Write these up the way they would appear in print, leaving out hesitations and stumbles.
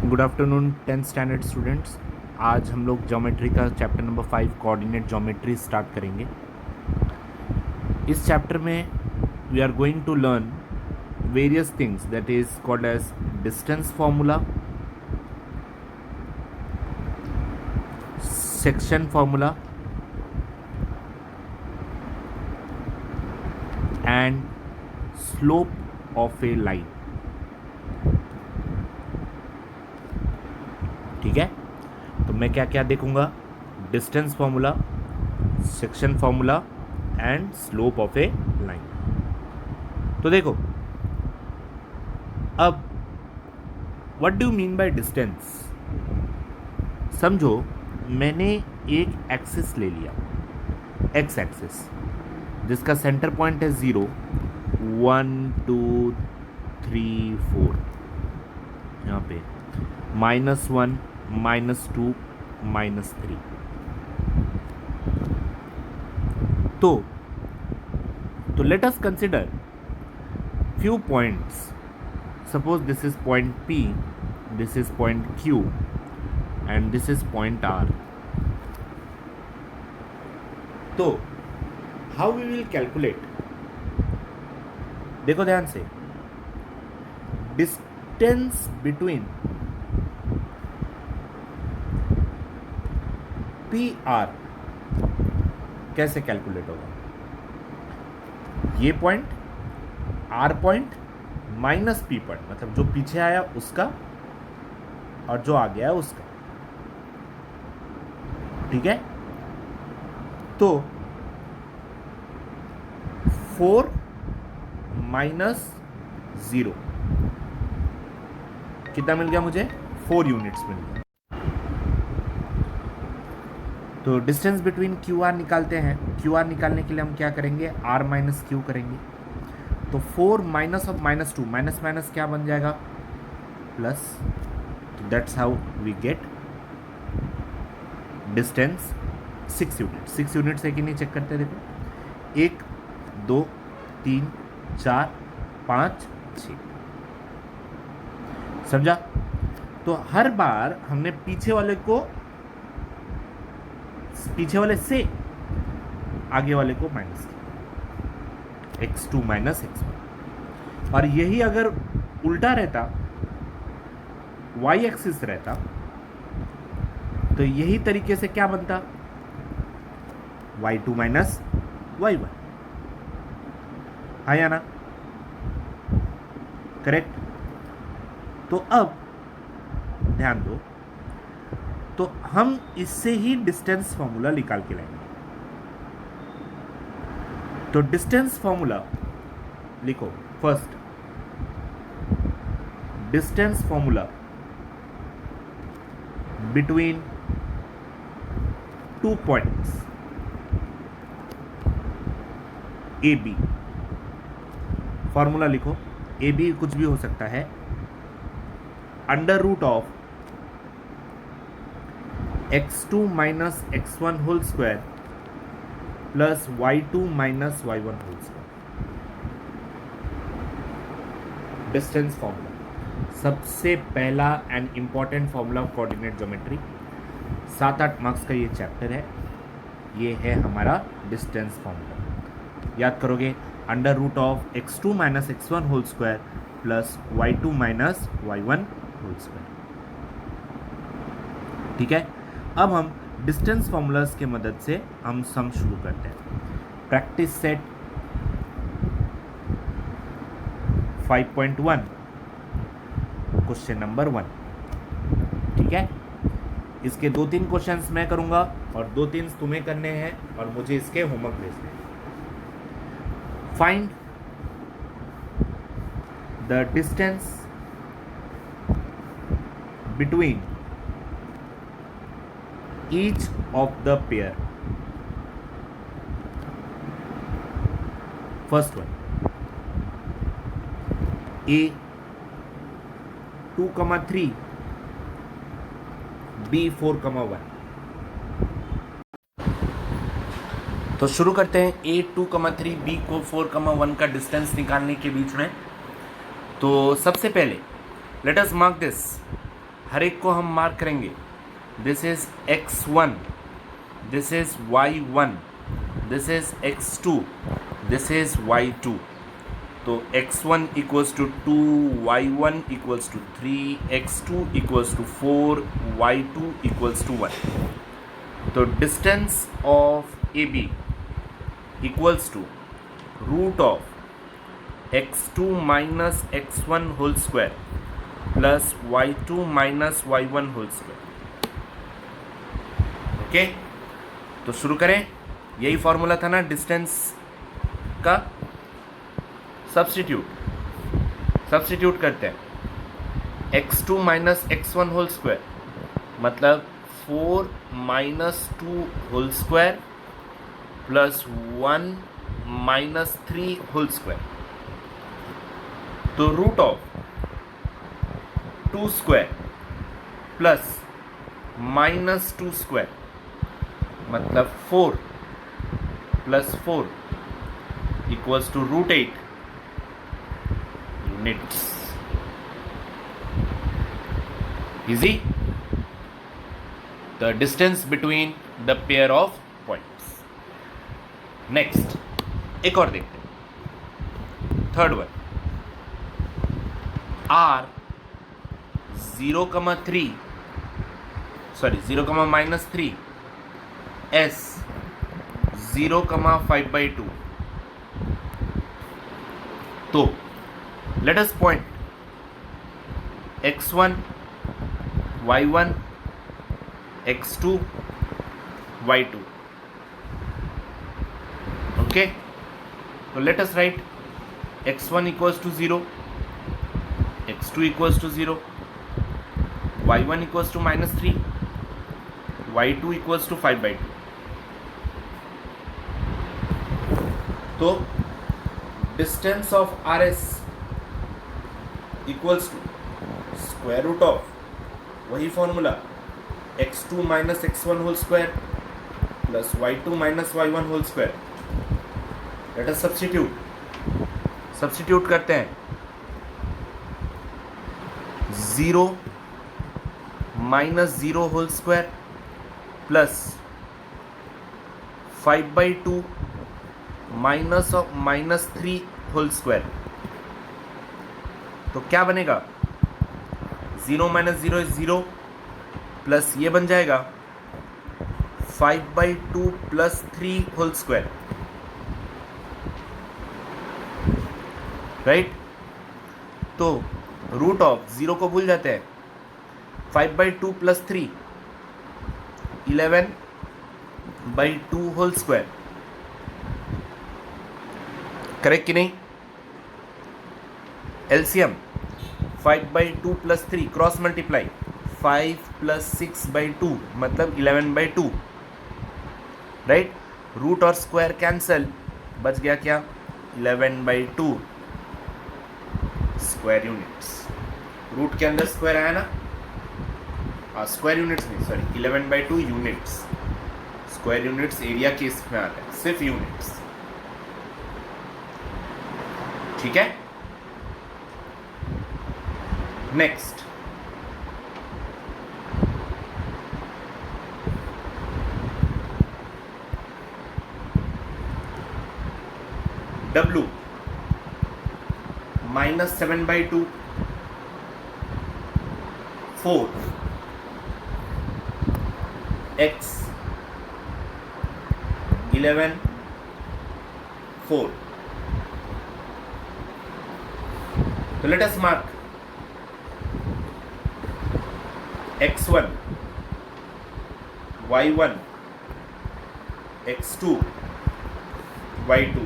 Good afternoon 10th standard students. आज हम लोग ज्योमेट्री का chapter number 5 coordinate geometry start करेंगे। इस चैप्टर में we are going to learn various things that is called as distance formula, section formula and slope of a line. ठीक है, तो मैं क्या क्या देखूंगा? Distance formula, section formula and slope of a line. तो देखो, अब what do mean by distance? समझो मैंने एक एक्सिस ले लिया, एक्स एक्सिस, जिसका सेंटर पॉइंट है 0, 1 2 3 4, यहाँ पे -1 -2 -3। तो let us consider few points. Suppose this is point P, this is point Q and this is point R. तो how we will calculate? देखो ध्यान से, distance between PR कैसे कैलकुलेट होगा? ये point R point minus P point, मतलब जो पीछे आया उसका और जो आ गया उसका। ठीक है, तो 4 - 0 कितना मिल गया मुझे? 4 यूनिट्स मिल गया। तो डिस्टेंस बिटवीन क्यू आर निकालते हैं। क्यू आर निकालने के लिए हम क्या करेंगे? आर माइनस क्यू करेंगे। तो 4 माइनस ऑफ -2, माइनस माइनस क्या बन जाएगा? प्लस। तो that's how we get distance 6 unit. 6 unit से कि नहीं चेक करते, देखो 1 2 3 4 5 6। समझा? तो हर बार हमने पीछे वाले से आगे वाले को माइनस किया, x2 माइनस x1। और यही अगर उल्टा रहता, y एक्सिस रहता, तो यही तरीके से क्या बनता? y2 minus y1। हाँ या ना? करेक्ट। तो अब ध्यान दो, तो हम इससे ही डिस्टेंस फार्मूला निकाल के लाएंगे। तो डिस्टेंस फार्मूला लिखो। First, distance formula between 2 points A B. Formula लिखो, ए बी कुछ भी हो सकता है, under root of x2 minus x1 whole square plus y2 minus y1 whole square. Distance formula सबसे पहला and important formula of coordinate geometry. 7-8 marks का ये चैप्टर है। ये है हमारा डिस्टेंस फॉर्मूला। याद करोगे, under root of x2 minus x1 whole square plus y2 minus y1 whole square. ठीक है, अब हम डिस्टेंस फॉर्मूलाज के मदद से हम सम शुरू करते हैं। Practice set 5.1 question number 1। ठीक है, इसके 2-3 क्वेश्चंस मैं करूंगा और 2-3 तुम्हें करने हैं और मुझे इसके होमवर्क भेजने हैं। Find the distance between each of the pair. First one, A 2,3, B 4,1। तो शुरू करते हैं A 2,3 B को 4,1 का डिस्टेंस निकालने के बीच में। तो सबसे पहले लेट अस मार्क दिस। हर एक को हम मार्क करेंगे. This is x1, this is y1, this is x2, this is y2. तो x1 equals to 2, y1 equals to 3, x2 equals to 4, y2 equals to 1. तो distance of A B equals to root of x2 minus x1 whole square plus y2 minus y1 whole square. Okay, तो शुरू करें. यही formula था ना distance का. Substitute करते हैं. x2 minus x1 whole square मतलब 4 minus 2 whole square plus 1 minus 3 whole square. तो root of 2 square plus minus 2 square मतलब 4 plus 4 equals to root 8 units. Easy. The distance between the pair of points. Next एक और देखते हैं. Third one. R 0,3 -3 S 0,5/2. तो let us point x1 y1 x2 y2. okay, so let us write x1 equals to 0, x2 equals to 0, y1 equals to -3, y2 equals to 5/2. तो distance of RS equals to square root of वही formula x2 minus x1 whole square plus y2 minus y1 whole square. Let us substitute करते हैं. 0 minus 0 whole square plus 5/2 minus 3 whole square. तो क्या बनेगा? 0 minus 0 is 0 plus ये बन जाएगा 5/2 plus 3 whole square. Right. तो रूट ऑफ 0 को भूल जाते हैं. 5/2 प्लस 3 11/2 होल स्क्वायर. करेक्ट कि नहीं? LCM 5/2 plus 3 cross multiply 5 plus 6/2 मतलब 11/2. राइट. रूट और स्क्वायर कैंसल, बच गया क्या? 11/2 स्क्वायर यूनिट्स. रूट के अंदर स्क्वायर आया ना. स्क्वायर यूनिट्स नहीं, sorry, 11/2 units. Square units area के इसमें आता है, सिर्फ यूनिट्स. ठीक है. Next W -7/2 4 X 11 4. So let us mark x1 y1 x2 y2.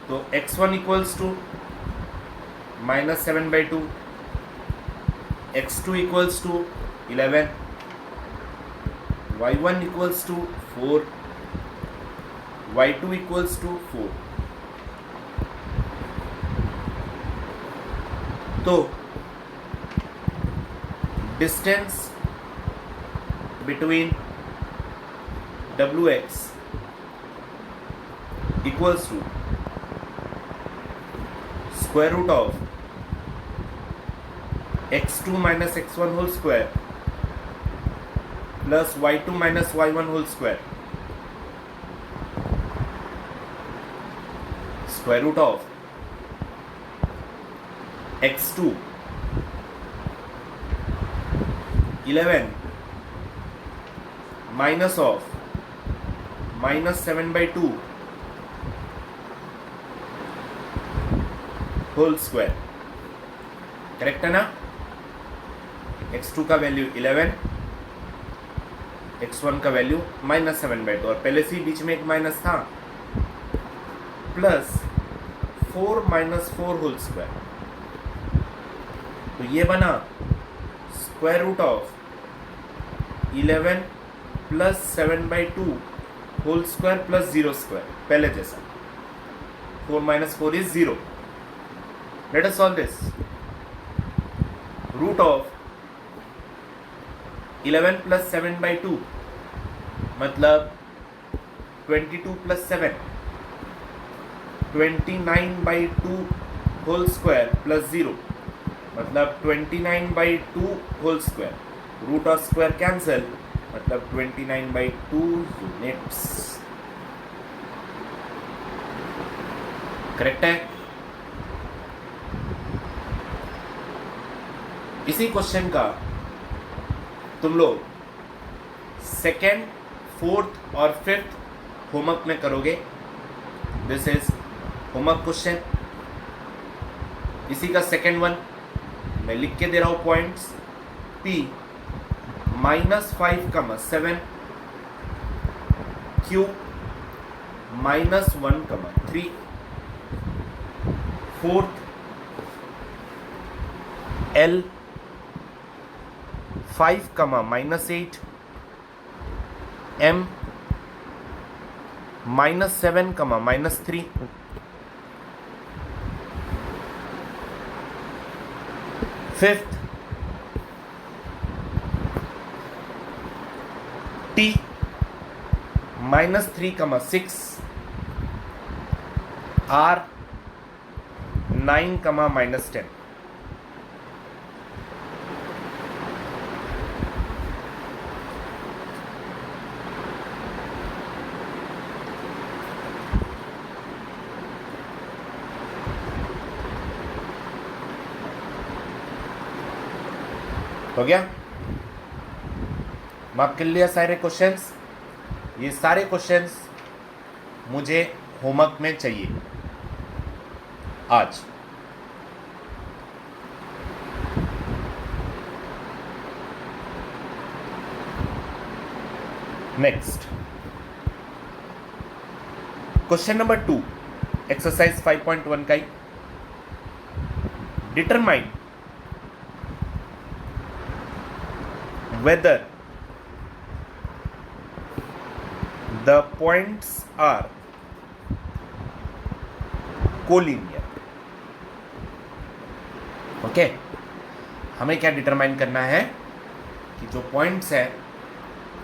तो x1 equals to -7/2, x2 equals to 11, y1 equals to 4, y2 equals to 4. तो distance between WX equals to square root of x2 minus x1 whole square plus y2 minus y1 whole square square root of x2 11 minus of minus 7 by 2 whole square, correct है ना। x2 का value 11, x1 का value minus 7 by 2 और पहले से ही बीच में एक minus था, प्लस 4 माइनस 4 होल स्क्वायर, तो ये बना square root of 11 plus 7 by 2 whole square plus 0 square, पहले जैसा 4 minus 4 is 0. Let us solve this. Root of 11 plus 7 by 2 मतलब 22 plus 7, 29 by 2 whole square plus 0 मतलब 29 by 2 whole square. Root और square cancel मतलब 29 by 2 units. Correct है। इसी question का तुम लोग सेकेंड, फोर्थ और फिफ्थ होमवर्क में करोगे। This is homework question. इसी का सेकेंड वन मैं लिख के दे रहा हूं points. p -5, 7 q -1, 3 fourth l 5, -8 m -7, -3 fifth t -3, 6 r 9, -10। हो गया? मार्क कर लिया सारे क्वेश्चंस। ये सारे क्वेश्चंस मुझे होमवर्क में चाहिए आज। नेक्स्ट क्वेश्चन नंबर 2, एक्सरसाइज 5.1 का ही। Determine whether the points are collinear. Okay, हमें क्या डिटरमाइन करना है कि जो पॉइंट्स है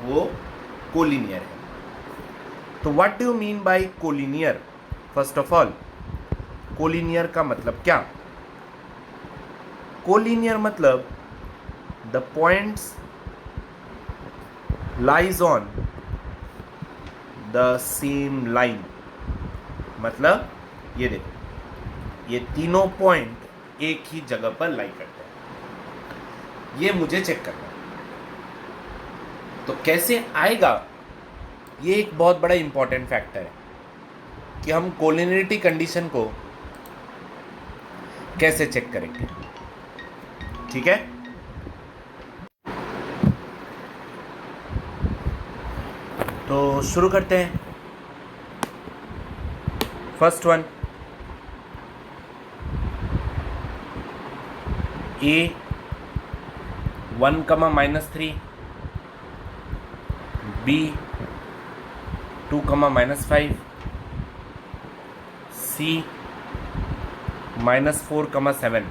वो कोलिनियर है। तो what do you mean by collinear? First of all, collinear का मतलब क्या? कोलिनियर मतलब the points lies on the same line। मतलब ये देखो, ये तीनों पॉइंट एक ही जगह पर लाई करते हैं, ये मुझे चेक करना है। तो कैसे आएगा, ये एक बहुत बड़ा इंपॉर्टेंट फैक्टर है कि हम कोलिनियरिटी कंडीशन को कैसे चेक करेंगे। ठीक है, तो शुरू करते हैं। First one, a 1, -3, b 2, -5, c -4, 7।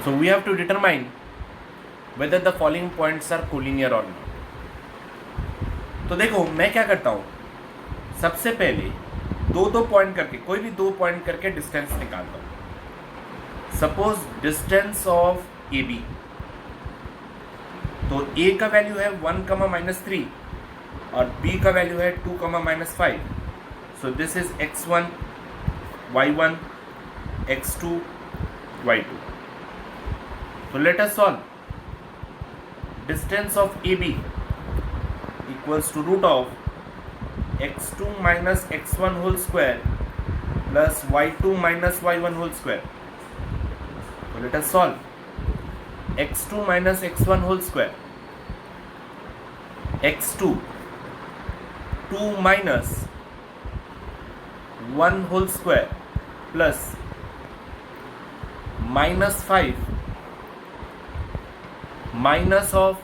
So we have to determine whether the following points are collinear or not। तो देखो मैं क्या करता हूँ, सबसे पहले दो पॉइंट करके, कोई भी 2 पॉइंट करके डिस्टेंस निकालता हूं। Suppose distance of A B, तो ए का वैल्यू है 1, -3 और बी का वैल्यू है 2, -5। So this is x1 y1 x2 y2। so let us solve distance of AB equals to root of x2 minus x1 whole square plus y2 minus y1 whole square। so let us solve x2 minus x1 whole square, x2 2 minus 1 whole square plus -5 minus of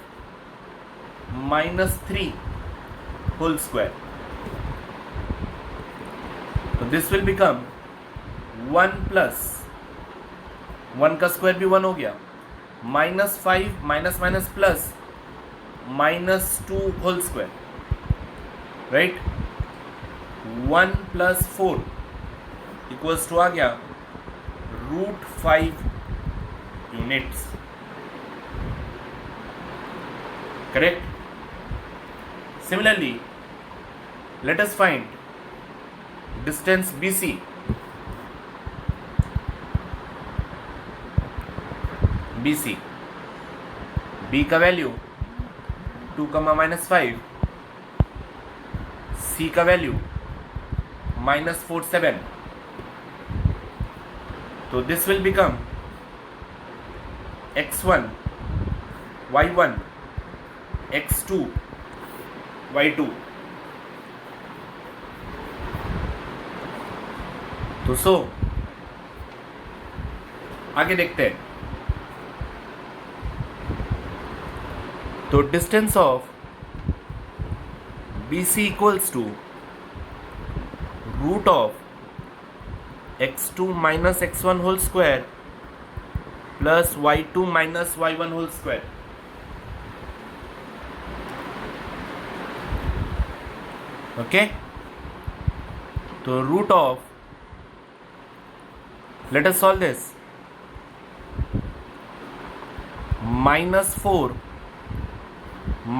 -3 whole square। तो this will become 1 plus 1 का square भी 1 हो गया, -5 minus plus -2 whole square, right. 1 + 4 equals to आ गया √5 units, correct. Similarly let us find distance BC। BC, B का value 2, -5, C का value -4, 7। तो this will become x1 y1 x2 y2। तो सो आगे देखते हैं। तो distance of BC equals to root of x2 minus x1 whole square plus y2 minus y1 whole square। Okay, तो root of, let us solve this, -4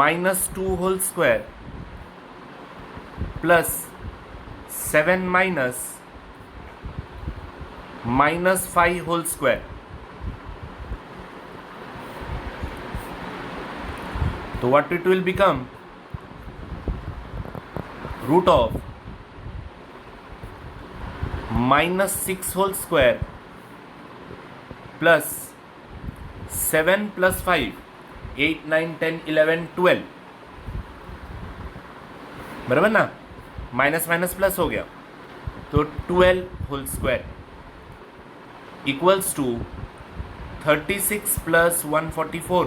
-2 whole square plus 7 -5 whole square। तो what it will become, root of -6 whole square plus 7 + 5 8 9 10 11 12, बराबर ना, minus plus हो गया, तो 12 whole square equals to 36 + 144,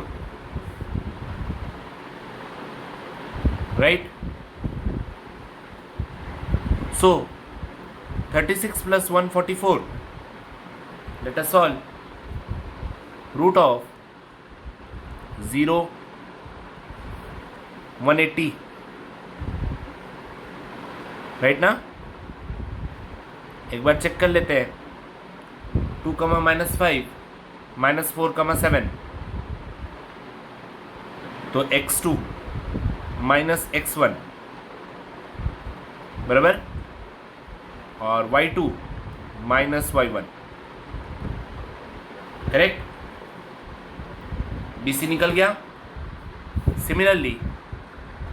right. So 36 + 144, let us solve root of 0 180, right ना। एक बार check कर लेते हैं, 2, -5 -4, 7, तो x2 minus x1 बराबर, और y2 minus y1, correct. BC निकल गया। Similarly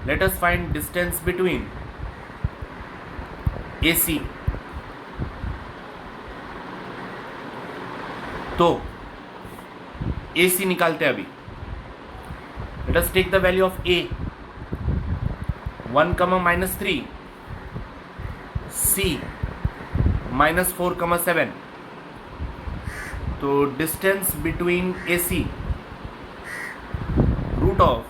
let us find distance between AC। तो AC निकालते हैं अभी। Let us take the value of A, 1, -3, C -4, 7। तो distance between AC root of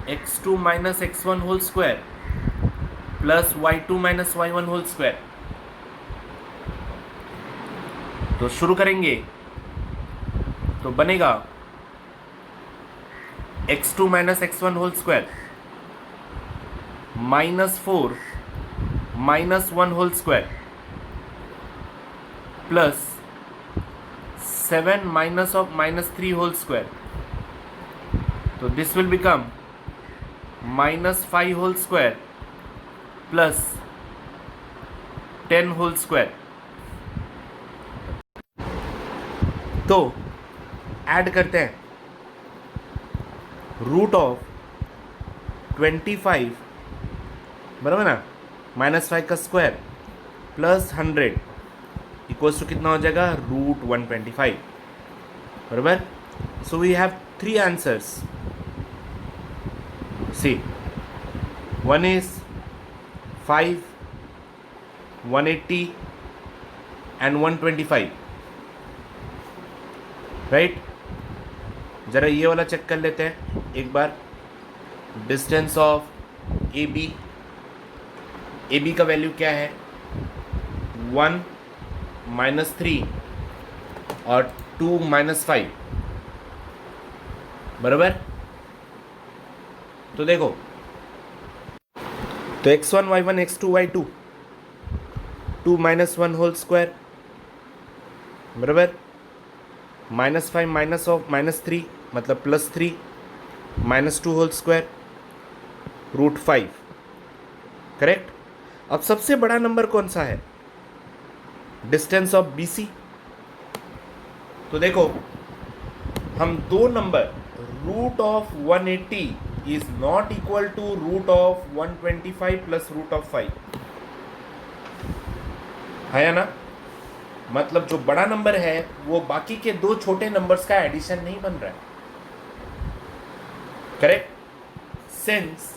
x2 minus x1 whole square plus y2 minus y1 whole square। तो शुरू करेंगे, तो बनेगा x2 minus x1 whole square -4 -1 whole square plus 7 minus of -3 whole square, तो this will become -5 whole square plus 10 whole square. तो add करते हैं, root of 25 बराबर ना, -5 का स्क्वायर प्लस 100 इक्वल्स टू कितना हो जाएगा, रूट 125 बराबर। So we have 3 answers, c one is 5, 180 and 125, right. जरा ये वाला चेक कर लेते हैं एक बार, डिस्टेंस ऑफ ए बी का वैल्यू क्या है, 1 -3 और 2 -5 बराबर। तो देखो, तो x1 y1 x2 y2 2 -1 whole square बराबर, -5 माइनस ऑफ -3 मतलब +3 -2 होल स्क्वायर रूट 5, करेक्ट। अब सबसे बड़ा नंबर कौन सा है, डिस्टेंस ऑफ BC। तो देखो, हम दो number, root of 180 is not equal to root of 125 plus root of 5 है या ना। मतलब जो बड़ा नंबर है वो बाकी के दो छोटे नंबर्स का एडिशन नहीं बन रहा है, correct. Since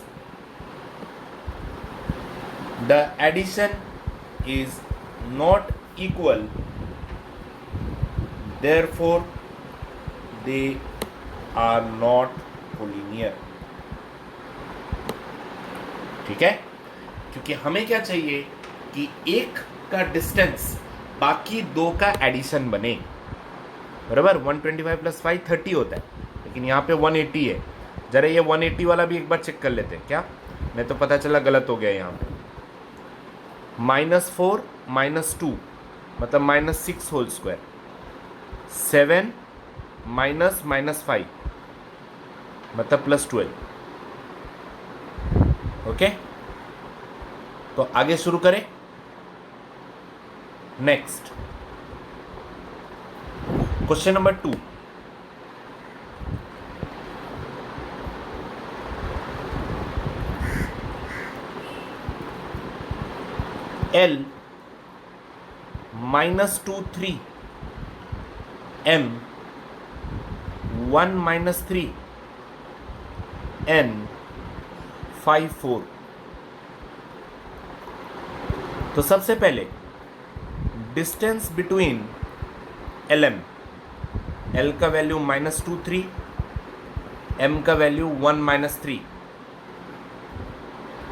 the addition is not equal, therefore they are not collinear, ठीक है। क्योंकि हमें क्या चाहिए कि एक का डिस्टेंस बाकी दो का एडिशन बने, बराबर। 125 प्लस 5 30 होता है, लेकिन यहाँ पे 180 है। जरा ये 180 वाला भी एक बार चेक कर लेते हैं क्या, मैं तो पता चला गलत हो गया यहाँ पे। -4 -2 मतलब -6 होल स्क्वायर, 7 -5 मतलब +12, ओके। तो आगे शुरू करें, next question number 2। L -2 3 M 1 -3 N 5 4। तो सबसे पहले डिस्टेंस बिटवीन LM, L का वैल्यू -2 3, M का वैल्यू 1 -3।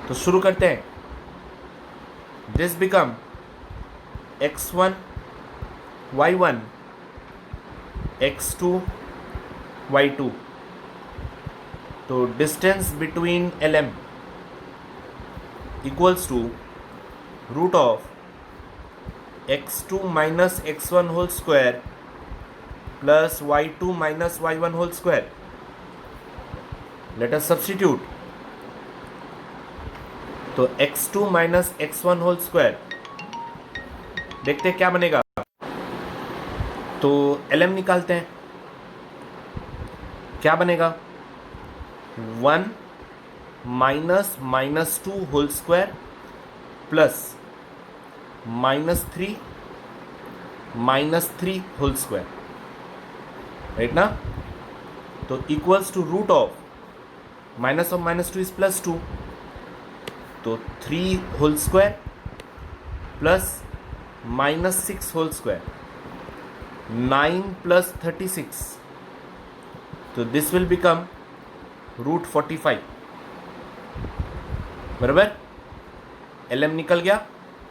तो शुरू करते हैं, this become x1 y1 x2 y2। तो distance between LM equals to root of x2 minus x1 whole square plus y2 minus y1 whole square. Let us substitute, तो x2 minus x1 whole square, देखते हैं क्या बनेगा। तो LM निकालते हैं, क्या बनेगा, 1 -2 whole square plus -3 whole square, right ना। तो equals to root of minus of -2 is +2, तो 3 whole square plus -6 whole square, 9 + 36, तो दिस विल बिकम रूट 45 बराबर। LM निकल गया।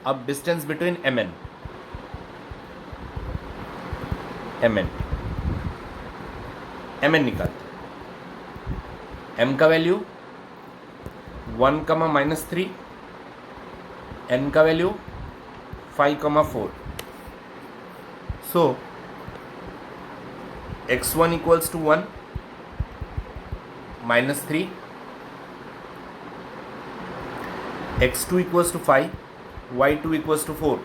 अब डिस्टेंस बिटवीन MN निकालते, M का वैल्यू 1, -3 n का value 5,4. So x1 equals to 1 minus 3, x2 equals to 5, y2 equals to 4.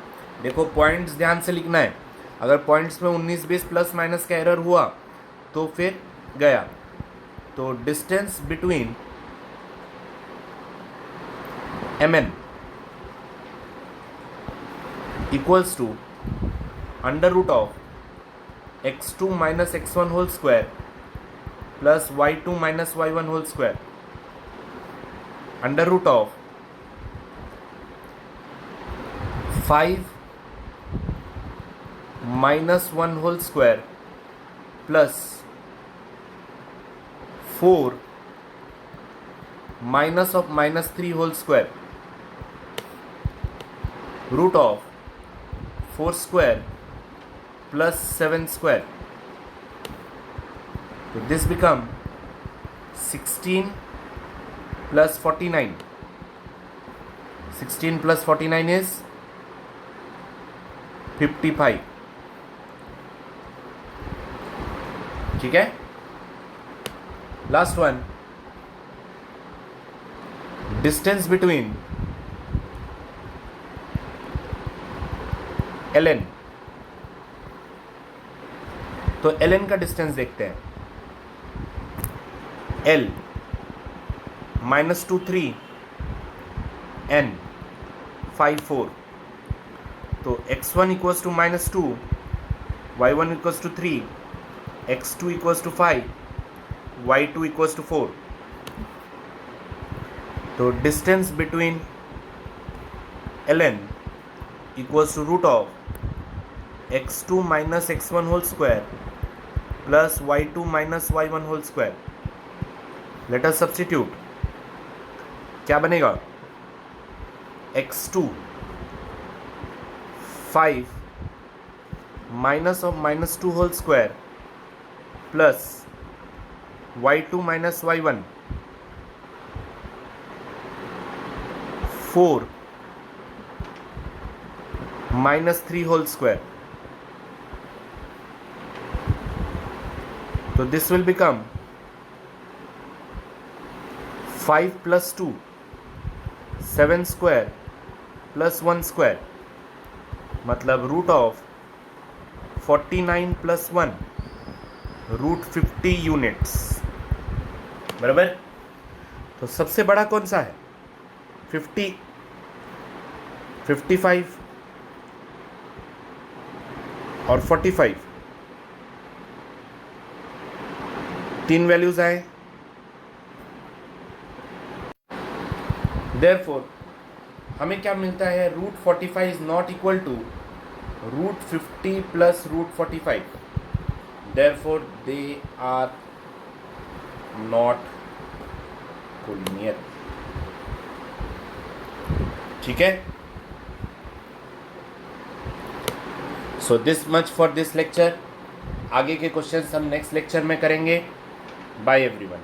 देखो पॉइंट्स ध्यान से लिखना है. अगर पॉइंट्स में 19 20 प्लस माइनस का एरर हुआ तो फिर गया. तो distance between mn equals to under root of x2 minus x1 whole square plus y2 minus y1 whole square under root of 5 minus 1 whole square plus 4 minus of minus 3 whole square root of 4 square plus 7 square. So this become 16 plus 49. 16 plus 49 is 55. ठीक है. Last one. Distance between ln. तो ln का distance देखते हैं. l -2 3 n 5 4. तो x1 equals to -2, y1 equals to 3, x2 equals to 5, y2 equals to 4. तो distance between ln equals to root of x2 minus x1 whole square plus y2 minus y1 whole square. Let us substitute. क्या बनेगा? x2 5 minus of -2 whole square plus y2 minus y1 4 -3 whole square. So this will become 5 plus 2 7 square plus 1 square. मतलब root of 49 plus 1 root 50 units. बराबर. तो सबसे बड़ा कौन सा है? 50, 55 और 45. तीन वैल्यूज आए. देयरफॉर हमें क्या मिलता है? Root 45 is not equal to root 50 plus root 45. Therefore they are not collinear. ठीक है. So this much for this lecture. आगे के क्वेश्चंस हम नेक्स्ट लेक्चर में करेंगे. Bye everyone.